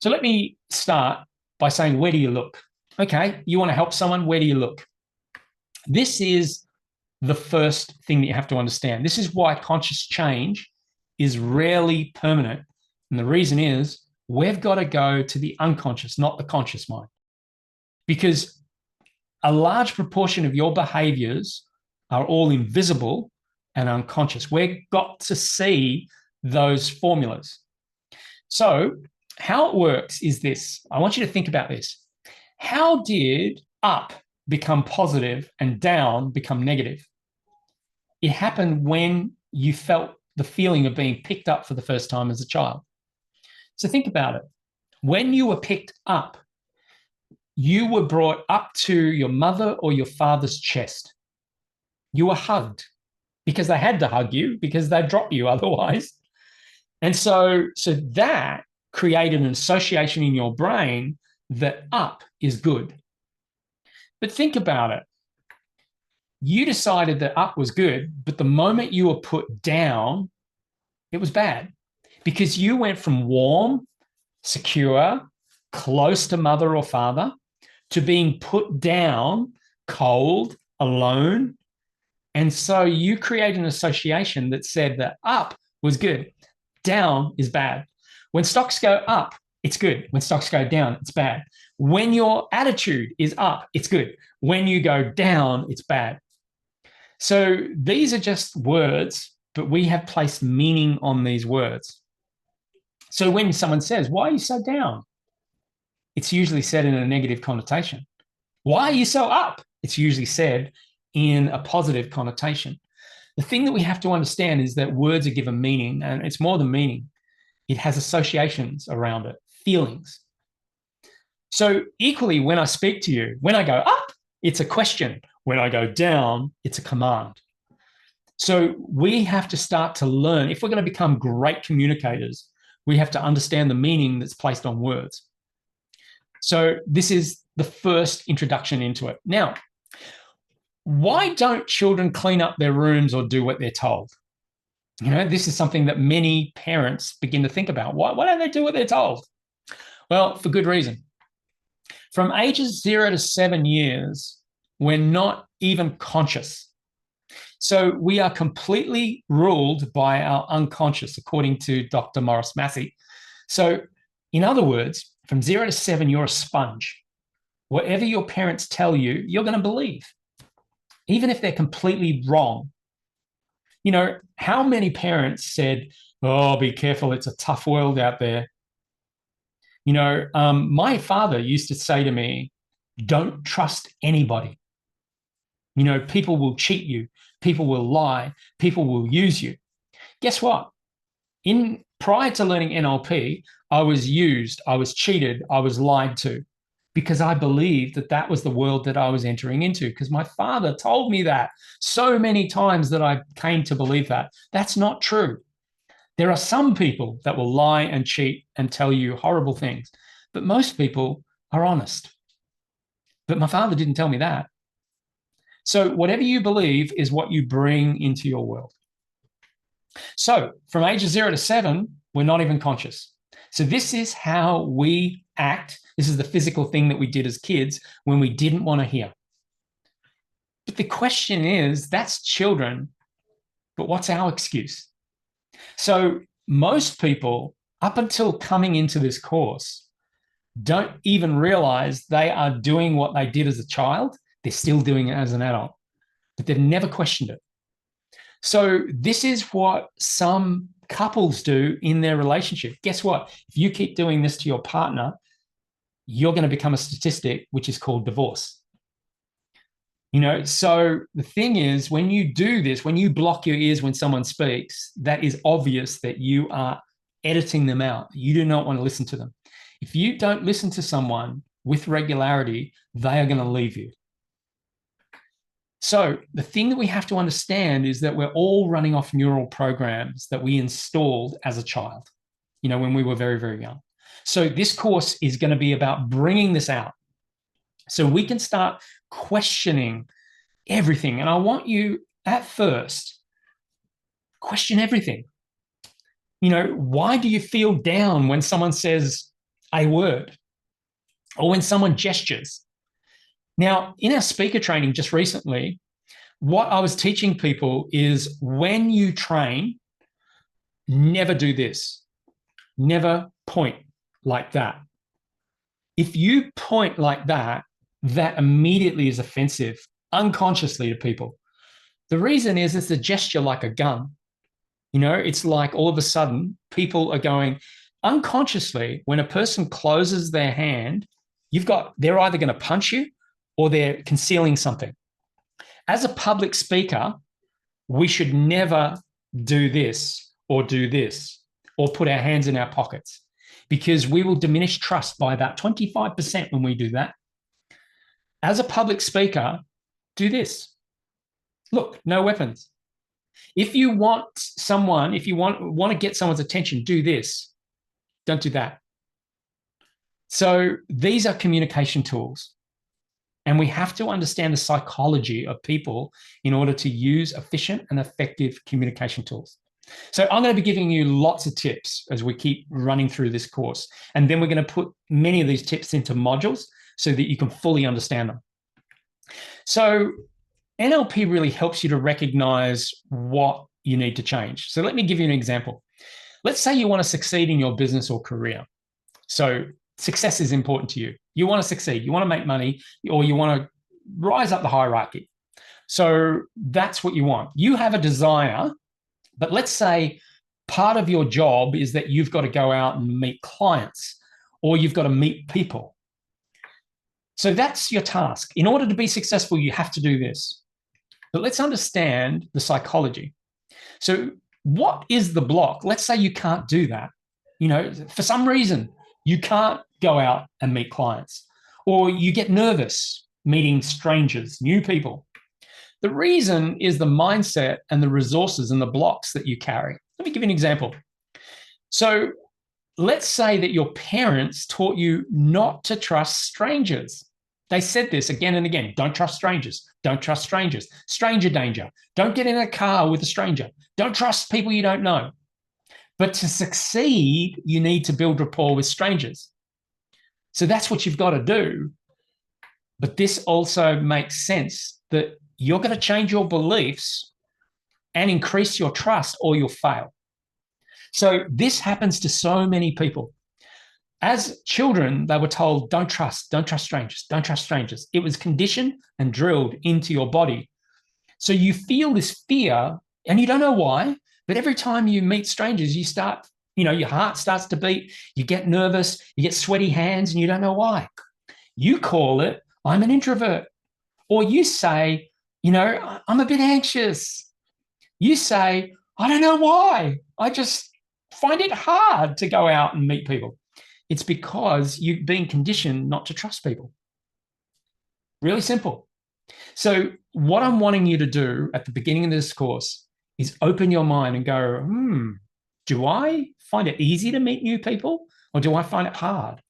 So let me start by saying, where do you look? Okay, you want to help someone, where do you look? This is the first thing that you have to understand. This is why conscious change is rarely permanent. And the reason is we've got to go to the unconscious, not the conscious mind. Because a large proportion of your behaviors are all invisible and unconscious. We've got to see those formulas. So how it works is this. I want you to think about this. How did up become positive and down become negative? It happened when you felt the feeling of being picked up for the first time as a child. So think about it. When you were picked up, you were brought up to your mother or your father's chest. You were hugged because they had to hug you because they'd drop you otherwise. And so that created an association in your brain that up is good. But think about it. You decided that up was good, but the moment you were put down, it was bad because you went from warm, secure, close to mother or father to being put down, cold, alone. And so you create an association that said that up was good, down is bad. When stocks go up, it's good. When stocks go down, it's bad. When your attitude is up, it's good. When you go down, it's bad. So these are just words, but we have placed meaning on these words. So when someone says, why are you so down? It's usually said in a negative connotation. Why are you so up? It's usually said in a positive connotation. The thing that we have to understand is that words are given meaning, and it's more than meaning. It has associations around it, feelings. So equally, when I speak to you, when I go up, it's a question. When I go down, it's a command. So we have to start to learn. If we're going to become great communicators, we have to understand the meaning that's placed on words. So this is the first introduction into it. Now, why don't children clean up their rooms or do what they're told? You know, this is something that many parents begin to think about. Why don't they do what they're told? Well, for good reason. From ages 0 to 7 years, we're not even conscious. So we are completely ruled by our unconscious, according to Dr. Morris Massey. So in other words, from 0 to 7, you're a sponge. Whatever your parents tell you, you're going to believe, even if they're completely wrong. You know, how many parents said, oh, be careful, it's a tough world out there. You know, my father used to say to me, don't trust anybody. You know, people will cheat you. People will lie. People will use you. Guess what? Prior to learning NLP, I was used, I was cheated, I was lied to because I believed that that was the world that I was entering into because my father told me that so many times that I came to believe that. That's not true. There are some people that will lie and cheat and tell you horrible things, but most people are honest. But my father didn't tell me that. So whatever you believe is what you bring into your world. So from ages 0 to 7, we're not even conscious. So this is how we act. This is the physical thing that we did as kids when we didn't want to hear. But the question is, that's children, but what's our excuse? So most people, up until coming into this course, don't even realize they are doing what they did as a child. They're still doing it as an adult, but they've never questioned it. So this is what some couples do in their relationship. Guess what? If you keep doing this to your partner, you're going to become a statistic, which is called divorce. You know, so the thing is, when you do this, when you block your ears when someone speaks, that is obvious that you are editing them out. You do not want to listen to them. If you don't listen to someone with regularity, they are going to leave you. So the thing that we have to understand is that we're all running off neural programs that we installed as a child, you know, when we were very, very young. So this course is going to be about bringing this out so we can start questioning everything. And I want you at first, question everything. You know, why do you feel down when someone says, a word, or when someone gestures. Now, in our speaker training just recently, what I was teaching people is when you train, never do this. Never point like that. If you point like that, that immediately is offensive unconsciously to people. The reason is it's a gesture like a gun. You know, it's like all of a sudden people are going unconsciously when a person closes their hand, they're either going to punch you or they're concealing something. As a public speaker, we should never do this or put our hands in our pockets, because we will diminish trust by about 25% when we do that. As a public speaker, do this. Look, no weapons. If you want to get someone's attention, do this. Don't do that. So these are communication tools. And we have to understand the psychology of people in order to use efficient and effective communication tools. So I'm going to be giving you lots of tips as we keep running through this course. And then we're going to put many of these tips into modules so that you can fully understand them. So NLP really helps you to recognize what you need to change. So let me give you an example. Let's say you want to succeed in your business or career. So success is important to you. You want to succeed. You want to make money, or you want to rise up the hierarchy. So that's what you want. You have a desire, but let's say part of your job is that you've got to go out and meet clients, or you've got to meet people. So that's your task. In order to be successful, you have to do this. But let's understand the psychology. So what is the block? Let's say you can't do that. You know, for some reason, you can't go out and meet clients, or you get nervous meeting strangers, new people. The reason is the mindset and the resources and the blocks that you carry. Let me give you an example. So let's say that your parents taught you not to trust strangers. They said this again and again. Don't trust strangers. Don't trust strangers. Stranger danger. Don't get in a car with a stranger. Don't trust people you don't know. But to succeed, you need to build rapport with strangers. So that's what you've got to do. But this also makes sense that you're going to change your beliefs and increase your trust, or you'll fail. So this happens to so many people. As children, they were told, don't trust strangers, don't trust strangers. It was conditioned and drilled into your body. So you feel this fear, and you don't know why, but every time you meet strangers, you start, your heart starts to beat, you get nervous, you get sweaty hands, and you don't know why. You call it, I'm an introvert. Or you say, I'm a bit anxious. You say, I don't know why. I just find it hard to go out and meet people. It's because you've been conditioned not to trust people. Really simple. So what I'm wanting you to do at the beginning of this course is open your mind and go, do I find it easy to meet new people, or do I find it hard?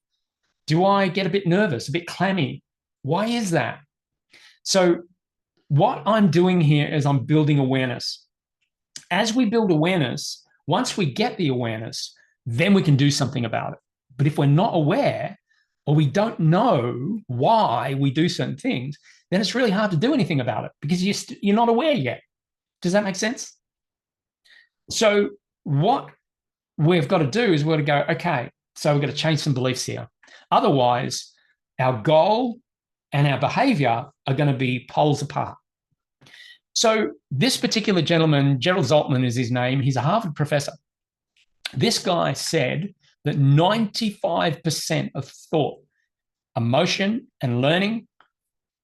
Do I get a bit nervous, a bit clammy? Why is that? So what I'm doing here is I'm building awareness. As we build awareness, once we get the awareness, then we can do something about it. But if we're not aware, or we don't know why we do certain things, then it's really hard to do anything about it because you're not aware yet. Does that make sense? So what we've got to do is we're going to go, okay, so we've got to change some beliefs here. Otherwise, our goal and our behavior are going to be poles apart. So this particular gentleman, Gerald Zaltman is his name. He's a Harvard professor. This guy said that 95% of thought, emotion, and learning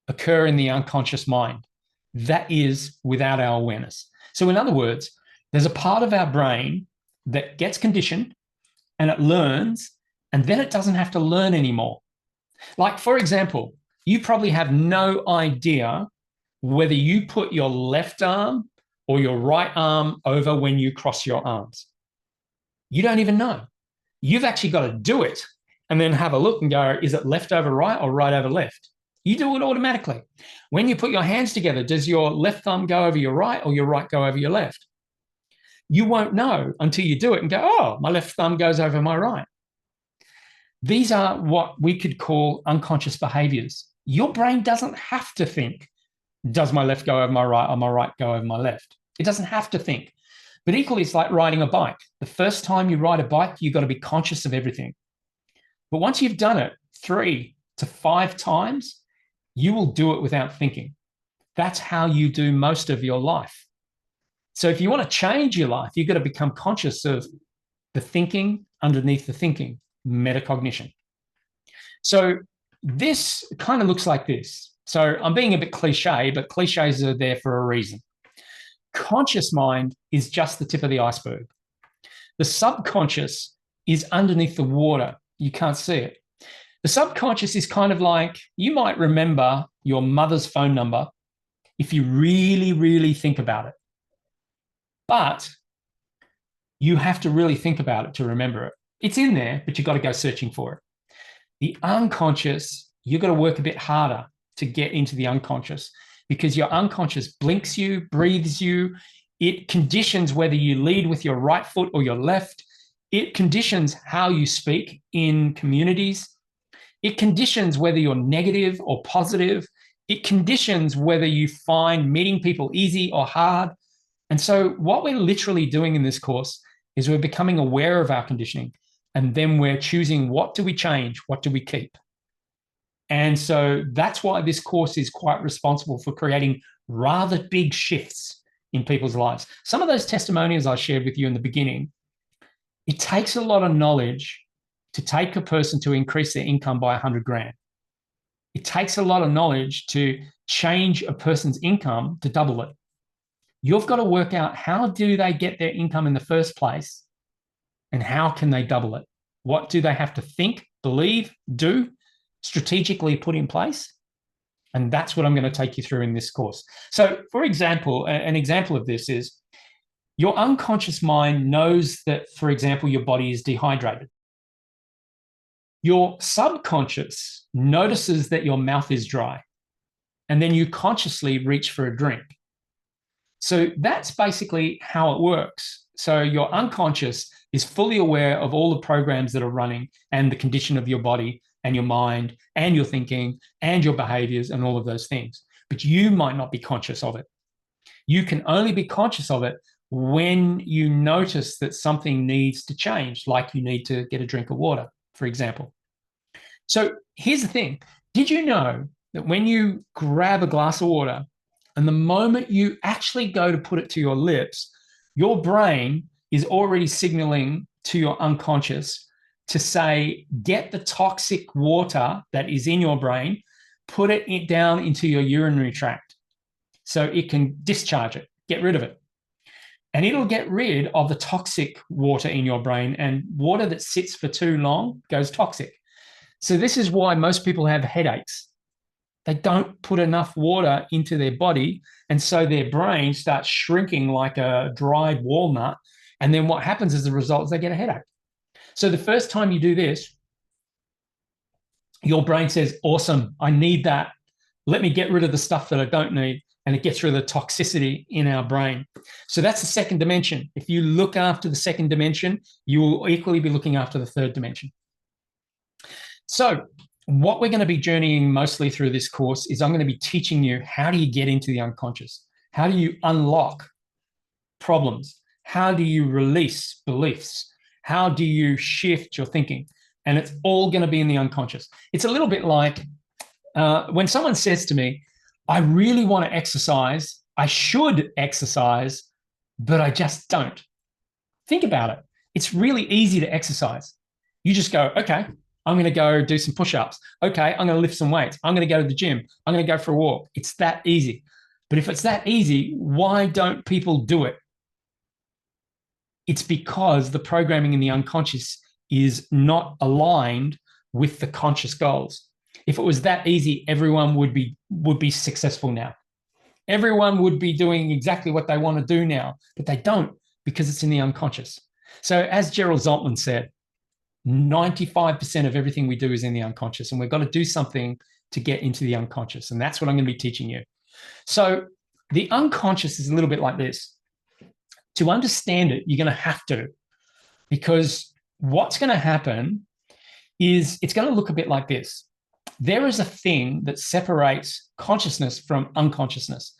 occur in the unconscious mind. That is without our awareness. So in other words, there's a part of our brain that gets conditioned and it learns, and then it doesn't have to learn anymore. Like, for example, you probably have no idea whether you put your left arm or your right arm over when you cross your arms. You don't even know. You've actually got to do it and then have a look and go, is it left over right or right over left? You do it automatically. When you put your hands together, does your left thumb go over your right or your right go over your left? You won't know until you do it and go, oh, my left thumb goes over my right. These are what we could call unconscious behaviors. Your brain doesn't have to think, does my left go over my right or my right go over my left? It doesn't have to think. But equally, it's like riding a bike. The first time you ride a bike, you've got to be conscious of everything. But once you've done it 3 to 5 times, you will do it without thinking. That's how you do most of your life. So if you want to change your life, you've got to become conscious of the thinking underneath the thinking, metacognition. So this kind of looks like this. So I'm being a bit cliche, but cliches are there for a reason. Conscious mind is just the tip of the iceberg. The subconscious is underneath the water. You can't see it. The subconscious is kind of like, you might remember your mother's phone number if you really, really think about it. But you have to really think about it to remember it. It's in there, but you've got to go searching for it. The unconscious, you've got to work a bit harder to get into the unconscious, because your unconscious blinks you, breathes you. It conditions whether you lead with your right foot or your left. It conditions how you speak in communities. It conditions whether you're negative or positive. It conditions whether you find meeting people easy or hard. And so what we're literally doing in this course is we're becoming aware of our conditioning, and then we're choosing, what do we change? What do we keep? And so that's why this course is quite responsible for creating rather big shifts in people's lives. Some of those testimonials I shared with you in the beginning, it takes a lot of knowledge to take a person to increase their income by 100 grand. It takes a lot of knowledge to change a person's income to double it. You've got to work out, how do they get their income in the first place, and how can they double it? What do they have to think, believe, do, strategically put in place? And that's what I'm going to take you through in this course. So, for example, an example of this is your unconscious mind knows that, for example, your body is dehydrated. Your subconscious notices that your mouth is dry, and then you consciously reach for a drink. So that's basically how it works. So your unconscious is fully aware of all the programs that are running and the condition of your body and your mind and your thinking and your behaviors and all of those things. But you might not be conscious of it. You can only be conscious of it when you notice that something needs to change, like you need to get a drink of water, for example. So here's the thing. Did you know that when you grab a glass of water, and the moment you actually go to put it to your lips, your brain is already signaling to your unconscious to say, get the toxic water that is in your brain, put it down into your urinary tract so it can discharge it, get rid of it. And it'll get rid of the toxic water in your brain, and water that sits for too long goes toxic. So this is why most people have headaches. They don't put enough water into their body, and so their brain starts shrinking like a dried walnut. And then what happens as a result is they get a headache. So the first time you do this, your brain says, awesome, I need that. Let me get rid of the stuff that I don't need. And it gets rid of the toxicity in our brain. So that's the second dimension. If you look after the second dimension, you will equally be looking after the third dimension. So what we're going to be journeying mostly through this course is I'm going to be teaching you, how do you get into the unconscious? How do you unlock problems? How do you release beliefs? How do you shift your thinking? And it's all going to be in the unconscious. It's a little bit like when someone says to me, I really want to exercise, I should exercise, but I just don't. Think about it. It's really easy to exercise. You just go, okay, I'm going to go do some push-ups. Okay, I'm going to lift some weights. I'm going to go to the gym. I'm going to go for a walk. It's that easy. But if it's that easy, why don't people do it? It's because the programming in the unconscious is not aligned with the conscious goals. If it was that easy, everyone would be successful now. Everyone would be doing exactly what they want to do now, but they don't, because it's in the unconscious. So as Gerald Zoltman said, 95% of everything we do is in the unconscious, and we've got to do something to get into the unconscious. And that's what I'm going to be teaching you. So the unconscious is a little bit like this. To understand it, you're going to have to, because what's going to happen is it's going to look a bit like this. There is a thing that separates consciousness from unconsciousness.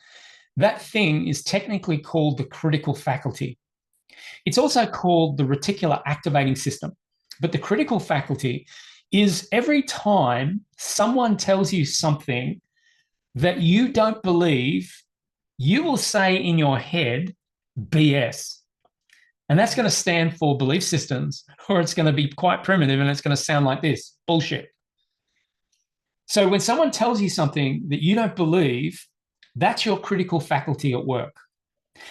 That thing is technically called the critical faculty. It's also called the reticular activating system. But the critical faculty is every time someone tells you something that you don't believe, you will say in your head, BS. And that's going to stand for belief systems, or it's going to be quite primitive and it's going to sound like this, bullshit. So when someone tells you something that you don't believe, that's your critical faculty at work.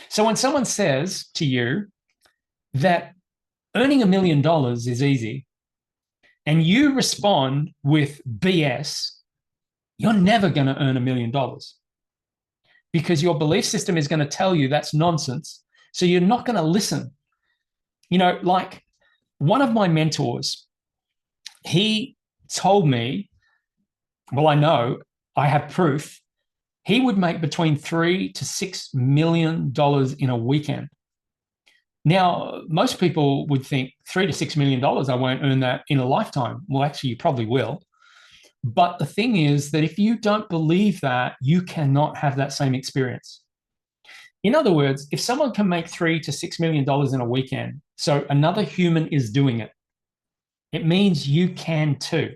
So when someone says to you that earning $1 million is easy, and you respond with BS, you're never going to earn $1 million because your belief system is going to tell you that's nonsense. So you're not going to listen. You know, like one of my mentors, he told me, well, I know, I have proof, he would make between $3 to $6 million in a weekend. Now, most people would think $3 to $6 million, I won't earn that in a lifetime. Well, actually, you probably will. But the thing is that if you don't believe that, you cannot have that same experience. In other words, if someone can make $3 to $6 million in a weekend, so another human is doing it, it means you can too.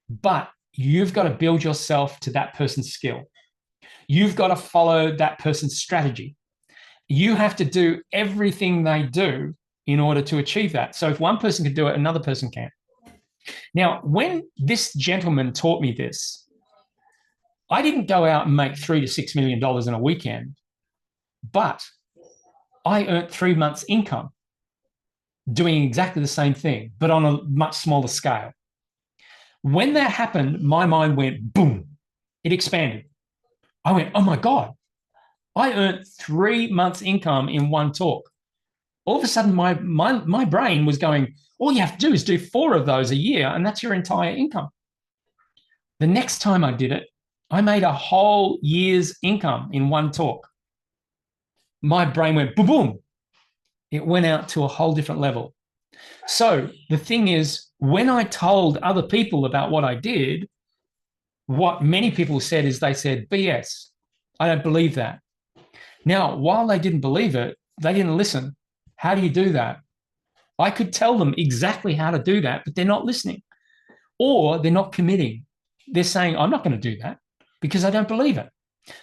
But you've got to build yourself to that person's skill. You've got to follow that person's strategy. You have to do everything they do in order to achieve that. So if one person can do it, another person can. Now, when this gentleman taught me this, I didn't go out and make $3 to $6 million in a weekend, but I earned 3 months' income doing exactly the same thing, but on a much smaller scale. When that happened, my mind went boom. It expanded. I went, oh my God, I earned 3 months' income in one talk. All of a sudden, my brain was going, all you have to do is do 4 of those a year, and that's your entire income. The next time I did it, I made a whole year's income in one talk. My brain went boom, boom. It went out to a whole different level. So the thing is, when I told other people about what I did, what many people said is they said, BS, I don't believe that. Now, while they didn't believe it, they didn't listen. How do you do that? I could tell them exactly how to do that, but they're not listening, or they're not committing. They're saying, I'm not going to do that because I don't believe it.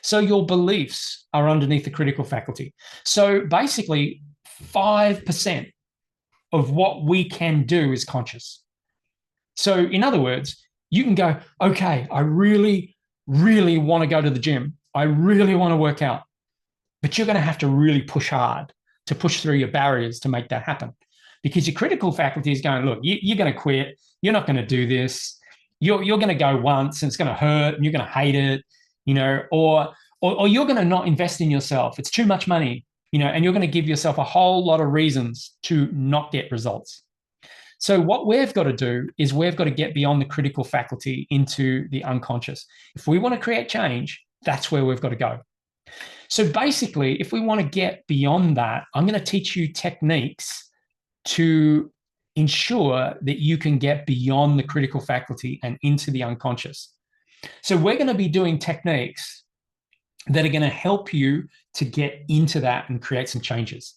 So your beliefs are underneath the critical faculty. So basically, 5% of what we can do is conscious. So in other words, you can go, okay, I really, really want to go to the gym. I really want to work out. But you're going to have to really push hard to push through your barriers to make that happen. Because your critical faculty is going, look, you're going to quit. You're not going to do this. You're going to go once and it's going to hurt and you're going to hate it, you know, or you're going to not invest in yourself. It's too much money, you know, and you're going to give yourself a whole lot of reasons to not get results. So what we've got to do is we've got to get beyond the critical faculty into the unconscious. If we want to create change, that's where we've got to go. So basically, if we want to get beyond that, I'm going to teach you techniques to ensure that you can get beyond the critical faculty and into the unconscious. So we're going to be doing techniques that are going to help you to get into that and create some changes.